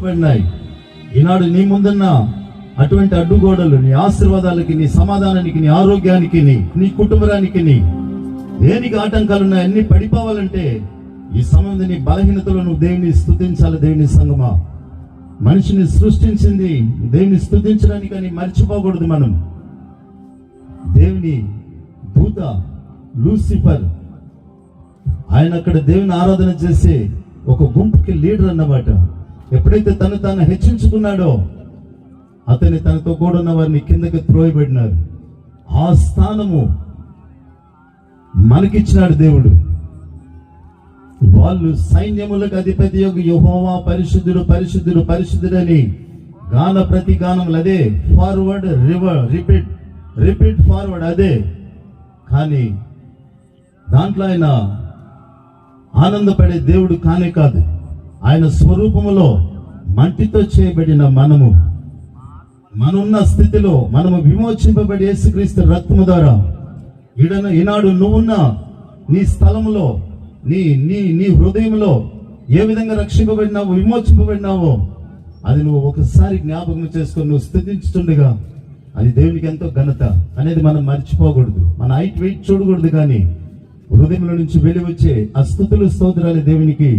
పడినాయి. ఈనాడు నీ ముందున్న అటువంటి అడ్డుగోడలు నీ ఆశీర్వాదాలకి, నీ సమాధానానికి, నీ ఆరోగ్యానికి, నీ కుటుంబానికి దేనికి ఆటంకాలు ఉన్నాయి అన్ని పడిపోవాలంటే ఈ సమయం నీ బలహీనతలో నువ్వు దేవుని స్తుతించాలి. దేవుని సంగమా, మనిషిని సృష్టించింది దేవుని స్తుతించడానికి అని మర్చిపోకూడదు. మనం దేవుని దూత లూసిఫర్, ఆయన అక్కడ దేవుని ఆరాధన చేసే ఒక గుంపుకి లీడర్ అన్నమాట. ఎప్పుడైతే తాను హెచ్చించుకున్నాడో అతని తనతో కూడా ఉన్న వారిని కిందకి త్రోయబడినారు. ఆ స్థానము మనకిచ్చినాడు దేవుడు. వాళ్ళు సైన్యములకు అధిపతి యెహోవా పరిశుద్ధుడు పరిశుద్ధుడు పరిశుద్ధుడని గాన ప్రతి గానములు అదే, ఫార్వర్డ్ రిపీట్ ఫార్వర్డ్ అదే. కానీ దాంట్లో ఆయన ఆనందపడే దేవుడు కానే కాదు. ఆయన స్వరూపములో మట్టితో చేయబడిన మనమున్న స్థితిలో మనము విమోచింపబడి యేసుక్రీస్తు రక్తము ద్వారా ఈనాడు నువ్వున్న నీ స్థలములో నీ హృదయంలో ఏ విధంగా రక్షింపబడినావో, విమోచింపబడినావో అది నువ్వు ఒకసారి జ్ఞాపకం చేసుకొని నువ్వు స్తుతించుతుండగా అది దేవునికి ఎంతో ఘనత అనేది మనం మర్చిపోకూడదు. మన హైట్ వెయిట్ చూడకూడదు, కానీ హృదయంలో నుంచి వెళ్ళి వచ్చే ఆ స్తుతులు స్తోత్రాలు దేవునికి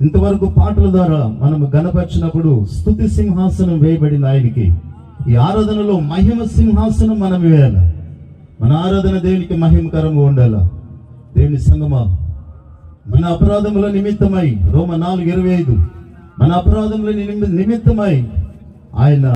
ఇంతవరకు పాటల ద్వారా మనం గణపరిచినప్పుడు స్తుతి సింహాసనం వేయబడిన ఆయనకి ఈ ఆరాధనలో మహిమ సింహాసనం మనం వేయాలి. మన ఆరాధన దేవునికి మహిమకరంగా ఉండాల. దేవుని సంగమా, మన అపరాధముల నిమిత్తమై రోమ 4:25 మన అపరాధముల నిమిత్తమై ఆయన